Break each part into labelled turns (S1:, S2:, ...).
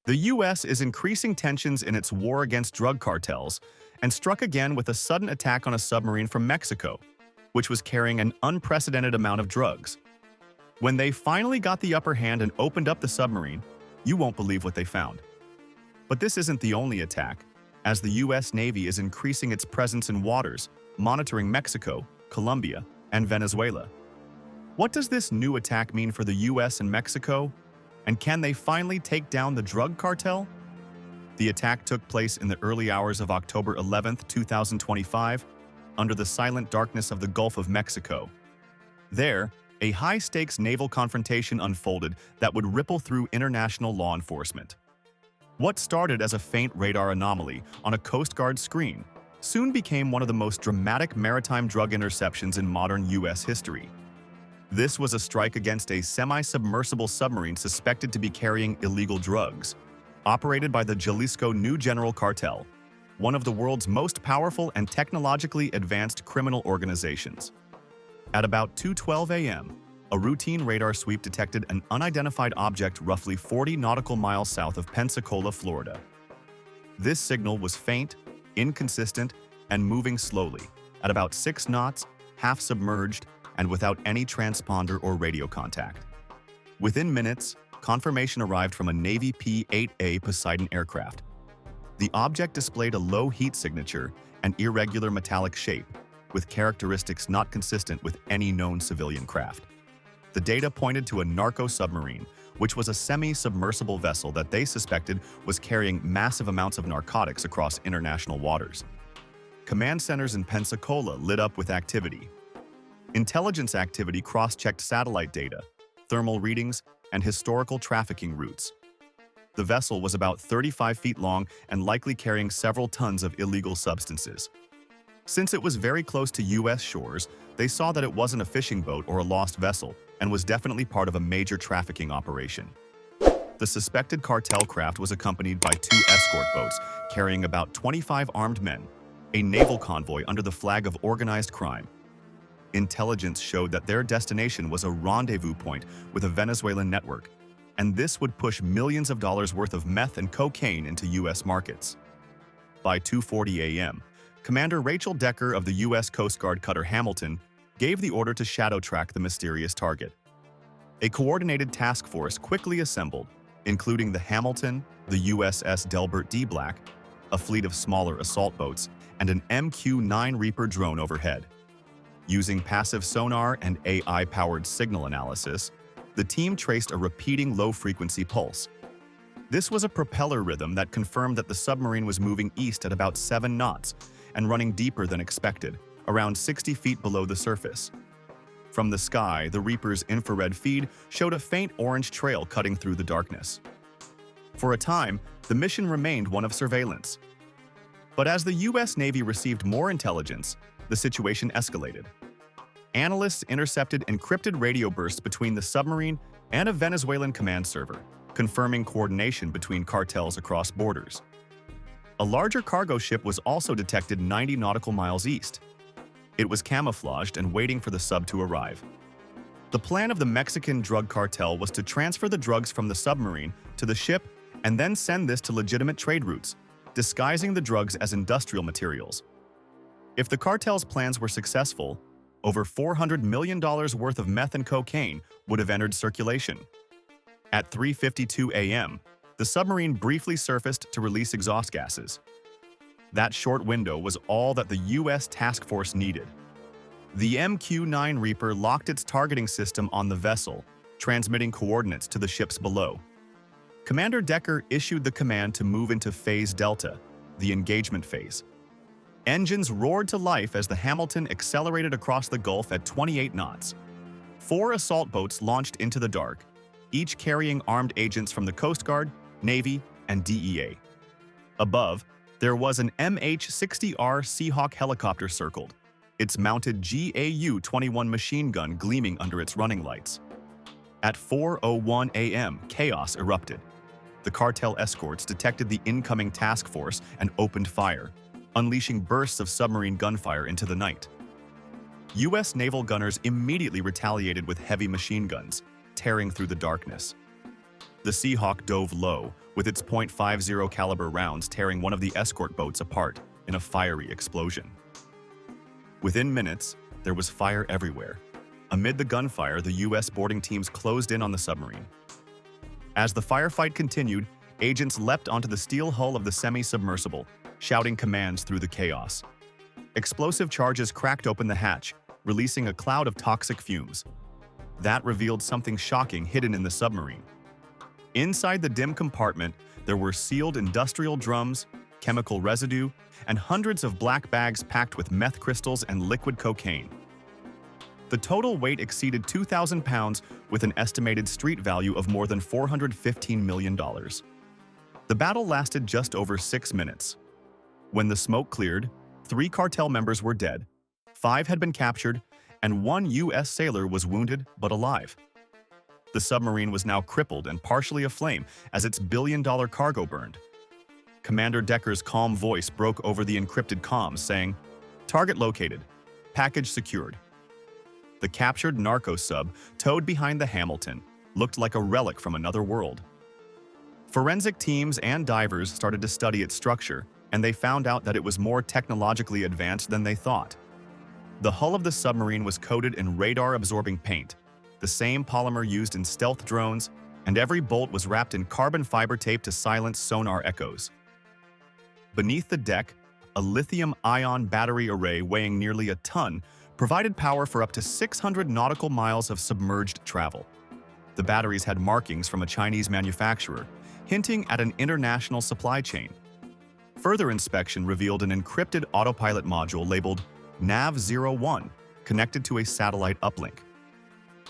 S1: The U.S. is increasing tensions in its war against drug cartels and struck again with a sudden attack on a submarine from Mexico, which was carrying an unprecedented amount of drugs. When they finally got the upper hand and opened up the submarine, you won't believe what they found. But this isn't the only attack, as the U.S. Navy is increasing its presence in waters, monitoring Mexico, Colombia, and Venezuela. What does this new attack mean for the U.S. and Mexico? And can they finally take down the drug cartel? The attack took place in the early hours of October 11, 2025, under the silent darkness of the Gulf of Mexico. There, a high-stakes naval confrontation unfolded that would ripple through international law enforcement. What started as a faint radar anomaly on a Coast Guard screen soon became one of the most dramatic maritime drug interceptions in modern U.S. history. This was a strike against a semi-submersible submarine suspected to be carrying illegal drugs, operated by the Jalisco New Generation Cartel, one of the world's most powerful and technologically advanced criminal organizations. At about 2:12 a.m., a routine radar sweep detected an unidentified object roughly 40 nautical miles south of Pensacola, Florida. This signal was faint, inconsistent, and moving slowly, at about 6 knots, half submerged, and without any transponder or radio contact. Within minutes, confirmation arrived from a Navy P-8A Poseidon aircraft. The object displayed a low heat signature and irregular metallic shape, with characteristics not consistent with any known civilian craft. The data pointed to a narco-submarine, which was a semi-submersible vessel that they suspected was carrying massive amounts of narcotics across international waters. Command centers in Pensacola lit up with activity. Intelligence activity cross-checked satellite data, thermal readings, and historical trafficking routes. The vessel was about 35 feet long and likely carrying several tons of illegal substances. Since it was very close to U.S. shores, they saw that it wasn't a fishing boat or a lost vessel and was definitely part of a major trafficking operation. The suspected cartel craft was accompanied by 2 escort boats carrying about 25 armed men, a naval convoy under the flag of organized crime. Intelligence showed that their destination was a rendezvous point with a Venezuelan network, and this would push millions of dollars worth of meth and cocaine into U.S. markets. By 2:40 a.m., Commander Rachel Decker of the U.S. Coast Guard cutter Hamilton gave the order to shadow track the mysterious target. A coordinated task force quickly assembled, including the Hamilton, the USS Delbert D. Black, a fleet of smaller assault boats, and an MQ-9 Reaper drone overhead. Using passive sonar and AI-powered signal analysis, the team traced a repeating low-frequency pulse. This was a propeller rhythm that confirmed that the submarine was moving east at about 7 knots and running deeper than expected, around 60 feet below the surface. From the sky, the Reaper's infrared feed showed a faint orange trail cutting through the darkness. For a time, the mission remained one of surveillance. But as the U.S. Navy received more intelligence, the situation escalated. Analysts intercepted encrypted radio bursts between the submarine and a Venezuelan command server, confirming coordination between cartels across borders. A larger cargo ship was also detected 90 nautical miles east. It was camouflaged and waiting for the sub to arrive. The plan of the Mexican drug cartel was to transfer the drugs from the submarine to the ship and then send this to legitimate trade routes, disguising the drugs as industrial materials. If the cartel's plans were successful, over $400 million worth of meth and cocaine would have entered circulation. At 3:52 a.m., the submarine briefly surfaced to release exhaust gases. That short window was all that the U.S. task force needed. The MQ-9 Reaper locked its targeting system on the vessel, transmitting coordinates to the ships below. Commander Decker issued the command to move into Phase Delta, the engagement phase. Engines roared to life as the Hamilton accelerated across the Gulf at 28 knots. 4 assault boats launched into the dark, each carrying armed agents from the Coast Guard, Navy, and DEA. Above, there was an MH-60R Seahawk helicopter circled, its mounted GAU-21 machine gun gleaming under its running lights. At 4:01 a.m., chaos erupted. The cartel escorts detected the incoming task force and opened fire, unleashing bursts of submarine gunfire into the night. U.S. naval gunners immediately retaliated with heavy machine guns, tearing through the darkness. The Seahawk dove low, with its .50 caliber rounds tearing one of the escort boats apart in a fiery explosion. Within minutes, there was fire everywhere. Amid the gunfire, the U.S. boarding teams closed in on the submarine. As the firefight continued, agents leapt onto the steel hull of the semi-submersible, shouting commands through the chaos. Explosive charges cracked open the hatch, releasing a cloud of toxic fumes. That revealed something shocking hidden in the submarine. Inside the dim compartment, there were sealed industrial drums, chemical residue, and hundreds of black bags packed with meth crystals and liquid cocaine. The total weight exceeded 2,000 pounds with an estimated street value of more than $415 million. The battle lasted just over 6 minutes. When the smoke cleared, 3 cartel members were dead, 5 had been captured, and 1 U.S. sailor was wounded but alive. The submarine was now crippled and partially aflame as its billion-dollar cargo burned. Commander Decker's calm voice broke over the encrypted comms, saying, "Target located. Package secured." The captured narco sub, towed behind the Hamilton, looked like a relic from another world. Forensic teams and divers started to study its structure, and they found out that it was more technologically advanced than they thought. The hull of the submarine was coated in radar-absorbing paint, the same polymer used in stealth drones, and every bolt was wrapped in carbon fiber tape to silence sonar echoes. Beneath the deck, a lithium-ion battery array weighing nearly a ton provided power for up to 600 nautical miles of submerged travel. The batteries had markings from a Chinese manufacturer, hinting at an international supply chain. Further inspection revealed an encrypted autopilot module labeled NAV-01, connected to a satellite uplink.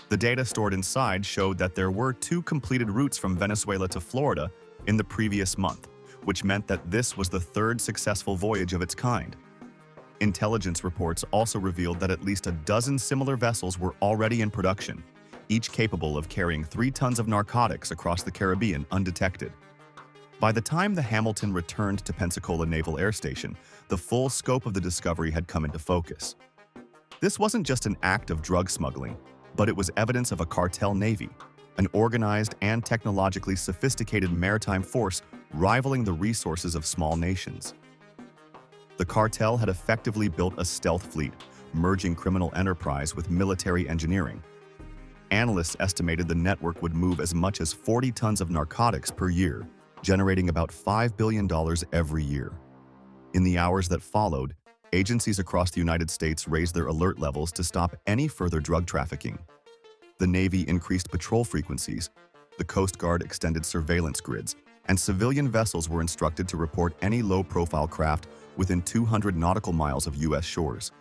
S1: The data stored inside showed that there were 2 completed routes from Venezuela to Florida in the previous month, which meant that this was the 3rd successful voyage of its kind. Intelligence reports also revealed that at least a dozen similar vessels were already in production, each capable of carrying 3 tons of narcotics across the Caribbean undetected. By the time the Hamilton returned to Pensacola Naval Air Station, the full scope of the discovery had come into focus. This wasn't just an act of drug smuggling, but it was evidence of a cartel navy, an organized and technologically sophisticated maritime force rivaling the resources of small nations. The cartel had effectively built a stealth fleet, merging criminal enterprise with military engineering. Analysts estimated the network would move as much as 40 tons of narcotics per year, generating about $5 billion every year. In the hours that followed, agencies across the United States raised their alert levels to stop any further drug trafficking. The Navy increased patrol frequencies, the Coast Guard extended surveillance grids, and civilian vessels were instructed to report any low-profile craft within 200 nautical miles of U.S. shores.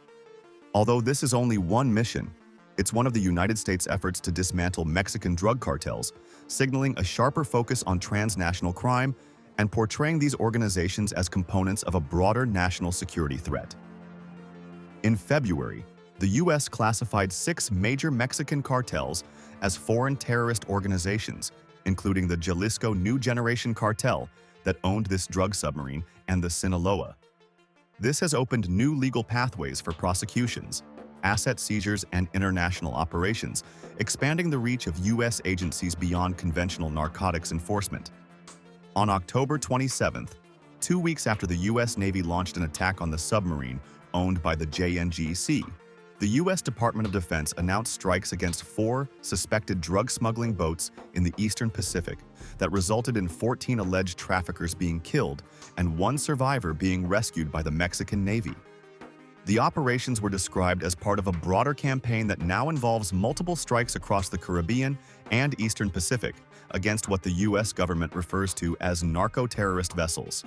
S1: Although this is only one mission, it's one of the United States' efforts to dismantle Mexican drug cartels, signaling a sharper focus on transnational crime and portraying these organizations as components of a broader national security threat. In February, the U.S. classified 6 major Mexican cartels as foreign terrorist organizations, including the Jalisco New Generation Cartel that owned this drug submarine and the Sinaloa. This has opened new legal pathways for prosecutions, asset seizures, and international operations, expanding the reach of U.S. agencies beyond conventional narcotics enforcement. On October 27th, 2 weeks after the U.S. Navy launched an attack on the submarine owned by the JNGC, the U.S. Department of Defense announced strikes against 4 suspected drug smuggling boats in the Eastern Pacific that resulted in 14 alleged traffickers being killed and 1 survivor being rescued by the Mexican Navy. The operations were described as part of a broader campaign that now involves multiple strikes across the Caribbean and Eastern Pacific against what the U.S. government refers to as narco-terrorist vessels.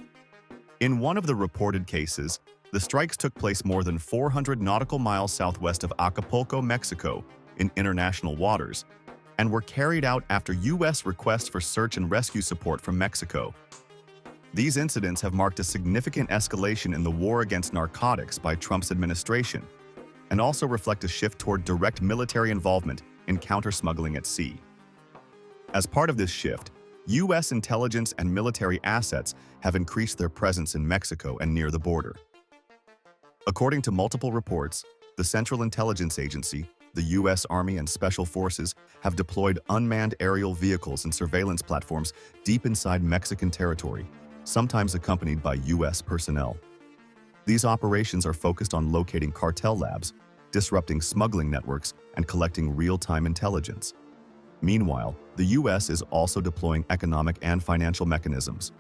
S1: In one of the reported cases, the strikes took place more than 400 nautical miles southwest of Acapulco, Mexico, in international waters, and were carried out after U.S. requests for search and rescue support from Mexico. These incidents have marked a significant escalation in the war against narcotics by Trump's administration, and also reflect a shift toward direct military involvement in counter-smuggling at sea. As part of this shift, U.S. intelligence and military assets have increased their presence in Mexico and near the border. According to multiple reports, the Central Intelligence Agency, the U.S. Army and Special Forces have deployed unmanned aerial vehicles and surveillance platforms deep inside Mexican territory, sometimes accompanied by U.S. personnel. These operations are focused on locating cartel labs, disrupting smuggling networks, and collecting real-time intelligence. Meanwhile, the U.S. is also deploying economic and financial mechanisms.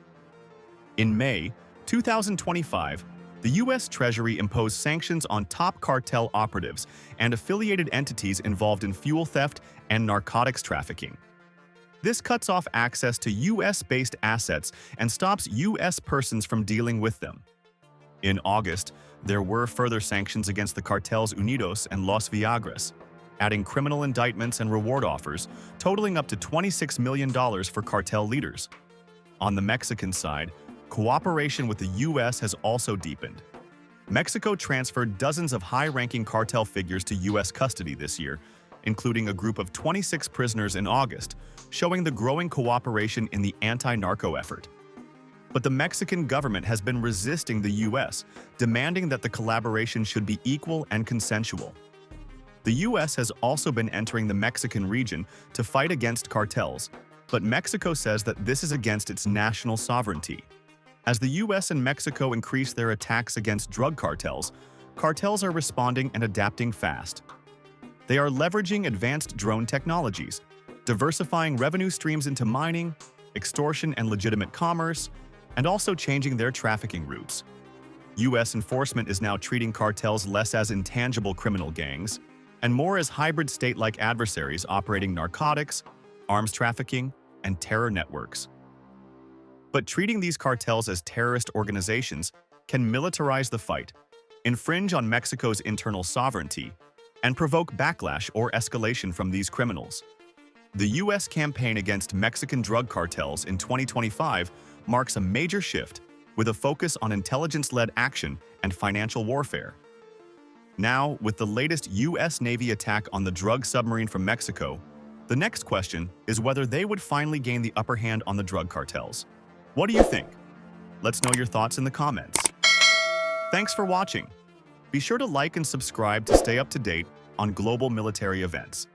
S1: In May 2025, the U.S. Treasury imposed sanctions on top cartel operatives and affiliated entities involved in fuel theft and narcotics trafficking. This cuts off access to U.S.-based assets and stops U.S. persons from dealing with them. In August, there were further sanctions against the cartels Unidos and Los Viagras, adding criminal indictments and reward offers, totaling up to $26 million for cartel leaders. On the Mexican side, cooperation with the U.S. has also deepened. Mexico transferred dozens of high-ranking cartel figures to U.S. custody this year, including a group of 26 prisoners in August, showing the growing cooperation in the anti-narco effort. But the Mexican government has been resisting the U.S., demanding that the collaboration should be equal and consensual. The U.S. has also been entering the Mexican region to fight against cartels, but Mexico says that this is against its national sovereignty. As the U.S. and Mexico increase their attacks against drug cartels, cartels are responding and adapting fast. They are leveraging advanced drone technologies, diversifying revenue streams into mining, extortion and legitimate commerce, and also changing their trafficking routes. U.S. enforcement is now treating cartels less as intangible criminal gangs and more as hybrid state-like adversaries operating narcotics, arms trafficking, and terror networks. But treating these cartels as terrorist organizations can militarize the fight, infringe on Mexico's internal sovereignty, and provoke backlash or escalation from these criminals. The U.S. campaign against Mexican drug cartels in 2025 marks a major shift, with a focus on intelligence-led action and financial warfare. Now, with the latest U.S. Navy attack on the drug submarine from Mexico, the next question is whether they would finally gain the upper hand on the drug cartels. What do you think? Let's know your thoughts in the comments. Thanks for watching. Be sure to like and subscribe to stay up to date on global military events.